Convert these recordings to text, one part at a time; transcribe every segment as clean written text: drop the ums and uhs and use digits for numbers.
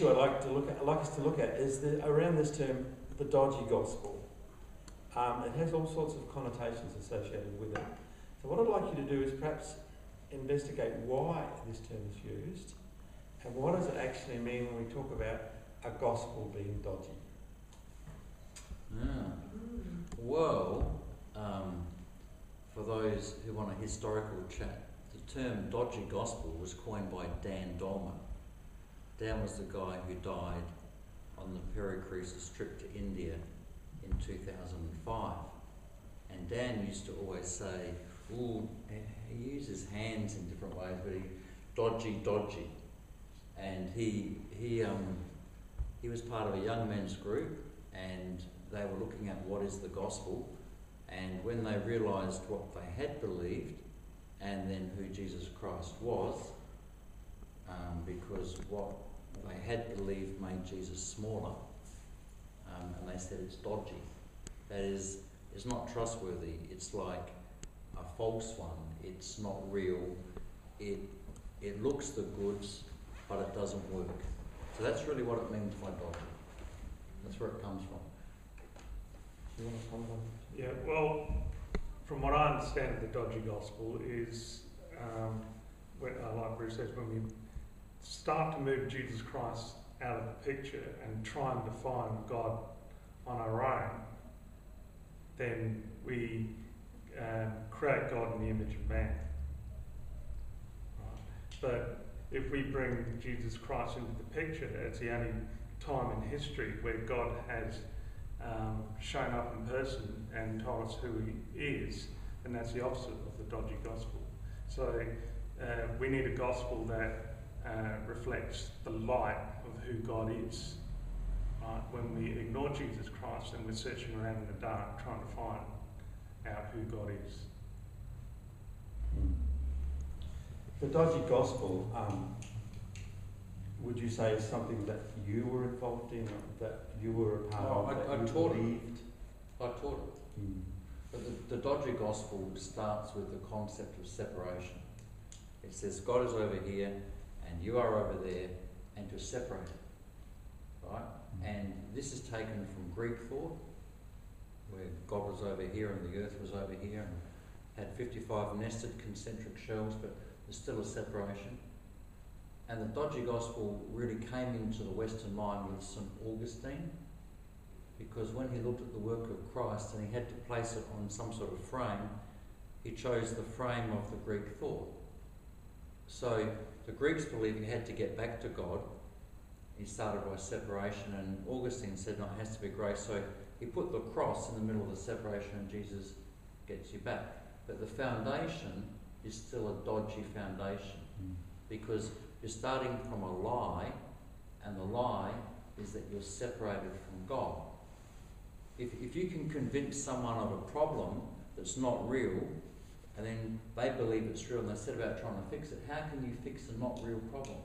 issue I'd like us to look at is around this term, the dodgy gospel. It has all sorts of connotations associated with it. So what I'd like you to do is perhaps investigate why this term is used and what does it actually mean when we talk about a gospel being dodgy. Well, for those who want a historical chat, the term dodgy gospel was coined by Dan Dolman. Dan was the guy who died on the Pericrucis trip to India in 2005. And Dan used to always say, he used his hands in different ways, but dodgy. And he was part of a young men's group, and they were looking at what is the gospel. And when they realised what they had believed, and then who Jesus Christ was, because what they had believed made Jesus smaller, and they said it's dodgy. That is, it's not trustworthy. It's like a false one. It's not real. It looks the goods, but it doesn't work. So that's really what it means by dodgy. That's where it comes from. Do you want to comment on that? Yeah, well, from what I understand of the dodgy gospel is, like Bruce says, when we start to move Jesus Christ out of the picture and try and define God on our own, then we create God in the image of man. Right? But if we bring Jesus Christ into the picture, it's the only time in history where God has shown up in person and told us who he is, and that's the opposite of the dodgy gospel. So we need a gospel that reflects the light of who God is. Right? When we ignore Jesus Christ and we're searching around in the dark trying to find out who God is. The dodgy gospel, would you say is something that you were involved in, or that you were a part of, that I you taught believed? I taught it. But the dodgy gospel starts with the concept of separation. It says God is over here and you are over there, and to separate it. Right? And this is taken from Greek thought, where God was over here and the earth was over here and had 55 nested concentric shells, but there's still a separation. And the dodgy gospel really came into the Western mind with St. Augustine, because when he looked at the work of Christ and he had to place it on some sort of frame, he chose the frame of the Greek thought. So the Greeks believed he had to get back to God. He started by separation, and Augustine said, no, it has to be grace. So he put the cross in the middle of the separation and Jesus gets you back. But the foundation is still a dodgy foundation, because you're starting from a lie, and the lie is that you're separated from God. If you can convince someone of a problem that's not real, and then they believe it's real and they set about trying to fix it, how can you fix a not real problem?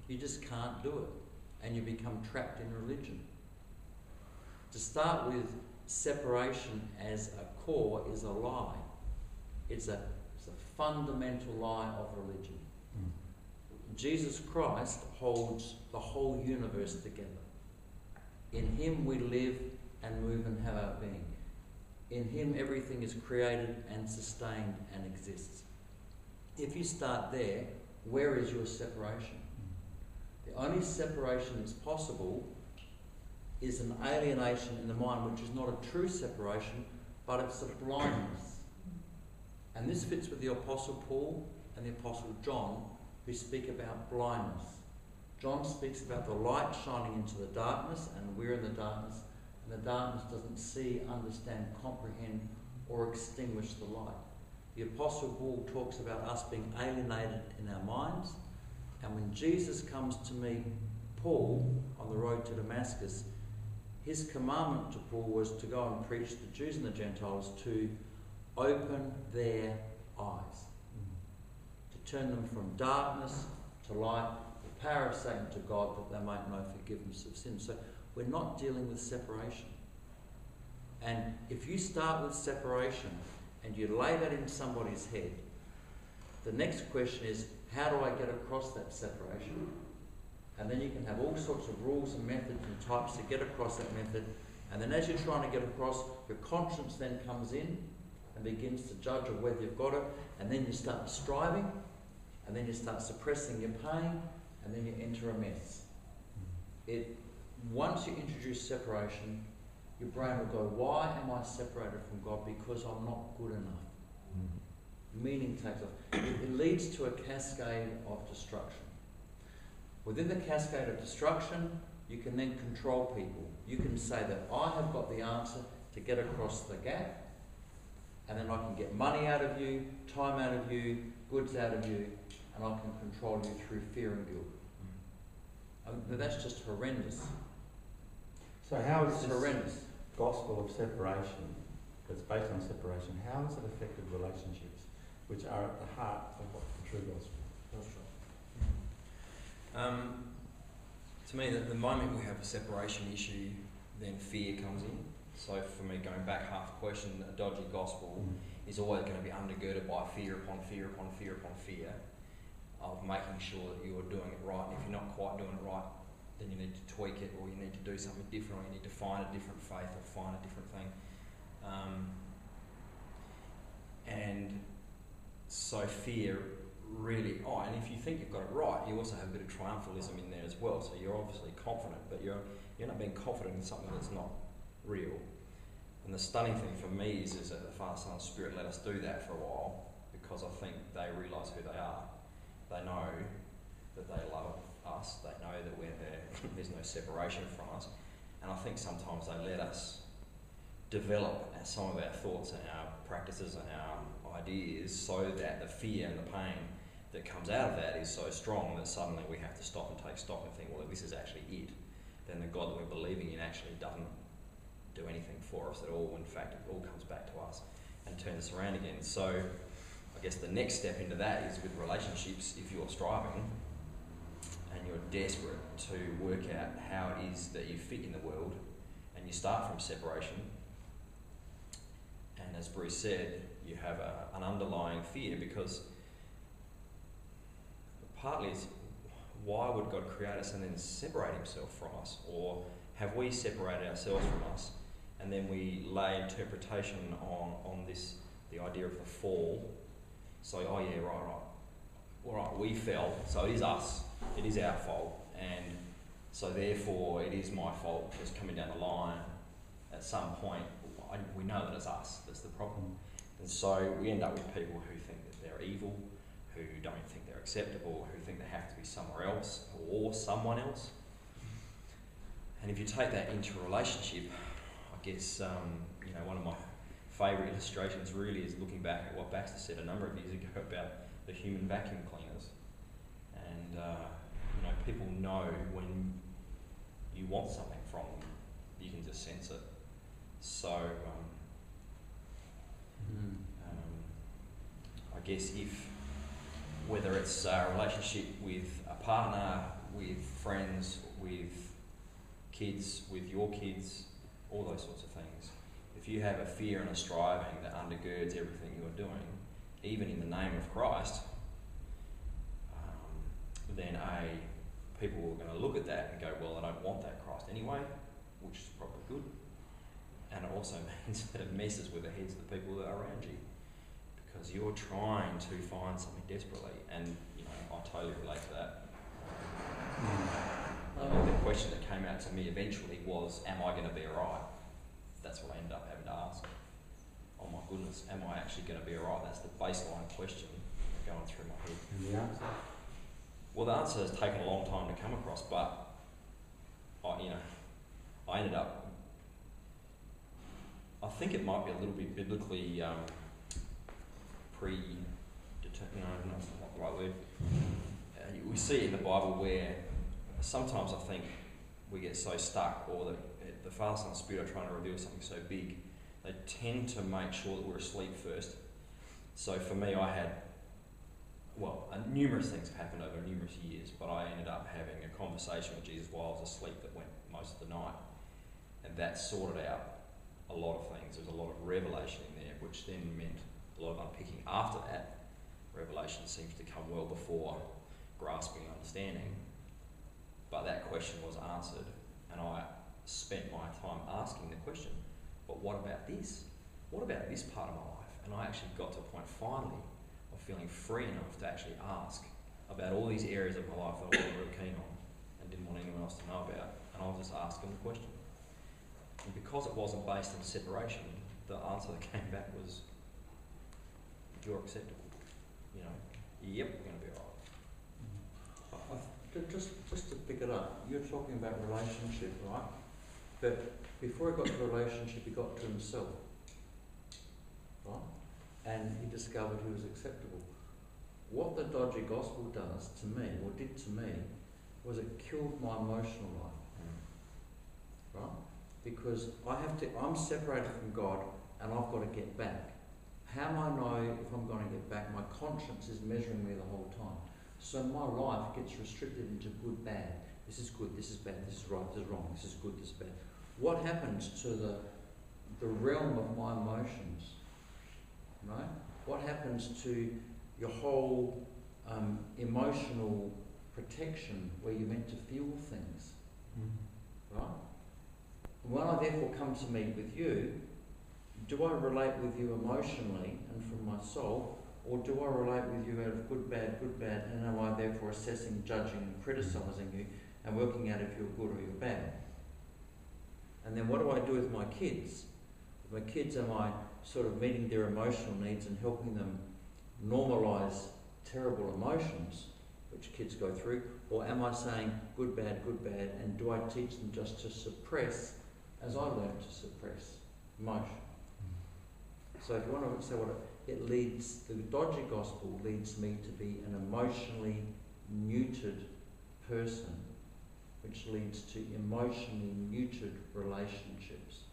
You just can't do it, and you become trapped in religion. To start with, separation as a core is a lie. It's a fundamental lie of religion. Jesus Christ holds the whole universe together. In him we live and move and have our being. In him everything is created and sustained and exists. If you start there, where is your separation? The only separation that's possible is an alienation in the mind, which is not a true separation, but it's a blindness. And this fits with the Apostle Paul and the Apostle John, who speak about blindness. John speaks about the light shining into the darkness, and we're in the darkness, and the darkness doesn't see, understand, comprehend, or extinguish the light. The Apostle Paul talks about us being alienated in our minds, and when Jesus comes to meet Paul on the road to Damascus, his commandment to Paul was to go and preach to the Jews and the Gentiles to open their eyes, to turn them from darkness to light, the power of Satan to God, that they might know forgiveness of sin. So we're not dealing with separation. And if you start with separation and you lay that in somebody's head, the next question is, how do I get across that separation? And then you can have all sorts of rules and methods and types to get across that method. And then as you're trying to get across, your conscience then comes in and begins to judge of whether you've got it. And then you start striving. And then you start suppressing your pain. And then you enter a mess. Once you introduce separation, your brain will go, why am I separated from God? Because I'm not good enough. Meaning takes off. It leads to a cascade of destruction. Within the cascade of destruction, you can then control people. You can say that I have got the answer to get across the gap, and then I can get money out of you, time out of you, goods out of you, and I can control you through fear and guilt. That's just horrendous. So how is It's this horrendous. gospel of separation, that's based on separation, how has it affected relationships, which are at the heart of what the true gospel is? To me, the moment we have a separation issue, then fear comes in. So for me, going back half a question, a dodgy gospel is always going to be undergirded by fear upon fear upon fear upon fear of making sure that you're doing it right. And if you're not quite doing it right, then you need to tweak it, or you need to do something different, or you need to find a different faith or find a different thing. And so fear really, and if you think you've got it right, you also have a bit of triumphalism in there as well. So you're obviously confident, but you're not being confident in something that's not real. And the stunning thing for me is that the Father, Son and Spirit let us do that for a while, because I think they realise who they are. They know that they love us. They know that we're there. There's no separation from us. And I think sometimes they let us develop some of our thoughts and our practices and our ideas, so that the fear and the pain that comes out of that is so strong that suddenly we have to stop and take stock and think, well, if this is actually it, then the God that we're believing in actually doesn't do anything for us at all. In fact, it all comes back to us and turns us around again. So I guess the next step into that is with relationships. If you're striving and you're desperate to work out how it is that you fit in the world, and you start from separation, and as Bruce said, you have an underlying fear, because partly it's, why would God create us and then separate himself from us? Or have we separated ourselves from us, and then we lay interpretation on this, the idea of the fall? So, oh yeah, right, we fell, so it is us, it is our fault, and so therefore it is my fault, because coming down the line at some point, we know that it's us that's the problem. And so we end up with people who think that they're evil, who don't think they're acceptable, who think they have to be somewhere else or someone else. And if you take that into a relationship, I guess one of my favourite illustrations really is looking back at what Baxter said a number of years ago about the human vacuum cleaners. And people know when you want something from them, you can just sense it. So I guess whether it's a relationship with a partner, with friends, with kids, with your kids, all those sorts of things, if you have a fear and a striving that undergirds everything you're doing, even in the name of Christ, then people are going to look at that and go, well, I don't want that Christ anyway, which is probably good. And it also means that it messes with the heads of the people that are around you, because you're trying to find something desperately, and I totally relate to that. The question that came out to me eventually was, am I going to be alright? That's what I ended up having to ask. Oh my goodness, am I actually going to be alright? That's the baseline question going through my head. And the answer? Well, the answer has taken a long time to come across, but I ended up, I think it might be a little bit biblically predetermined, no, that's not the right word. We see it in the Bible where sometimes I think we get so stuck, or that the Father, Son and Spirit are trying to reveal something so big, they tend to make sure that we're asleep first. So for me, I had, numerous things have happened over numerous years, but I ended up having a conversation with Jesus while I was asleep that went most of the night, and that sorted out a lot of things. There was a lot of revelation in there, which then meant a lot of unpicking after that. Revelation seems to come well before grasping and understanding. But that question was answered, and I spent my time asking the question, but what about this? What about this part of my life? And I actually got to a point finally of feeling free enough to actually ask about all these areas of my life that I wasn't real keen on and didn't want anyone else to know about. And I was just asking the question. And because it wasn't based on separation, the answer that came back was, you're acceptable. You know, yep, we're going to be alright. Just to pick it up, you're talking about relationship, right? But before he got to relationship, he got to himself, right? And he discovered he was acceptable. What the dodgy gospel does to me, or did to me, was it killed my emotional life, right? Because I'm separated from God and I've got to get back. How am I know if I'm going to get back? My conscience is measuring me the whole time. So my life gets restricted into good, bad. This is good, this is bad, this is right, this is wrong, this is good, this is bad. What happens to the realm of my emotions? Right? What happens to your whole emotional protection where you're meant to feel things? Right? When I therefore come to meet with you, do I relate with you emotionally and from my soul, or do I relate with you out of good, bad, and am I therefore assessing, judging, and criticising you and working out if you're good or you're bad? And then what do I do with my kids? With my kids, am I sort of meeting their emotional needs and helping them normalise terrible emotions, which kids go through, or am I saying good, bad, and do I teach them just to suppress as I learned to suppress emotion? So if you want to say what it leads, the dodgy gospel leads me to be an emotionally neutered person, which leads to emotionally neutered relationships,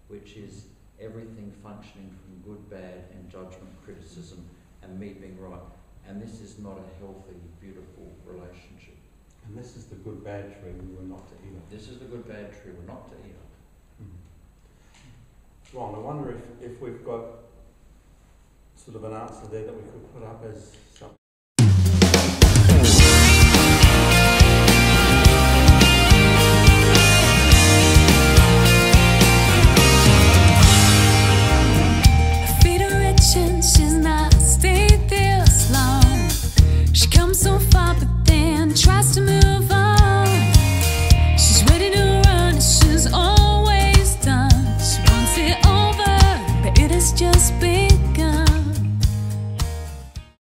which is everything functioning from good, bad, and judgment, criticism, and me being right. And this is not a healthy, beautiful relationship. And this is the good bad tree we were not to eat of. This is the good, bad tree we're not to eat of. Ron, I wonder if we've got sort of an answer there that we could put up as something.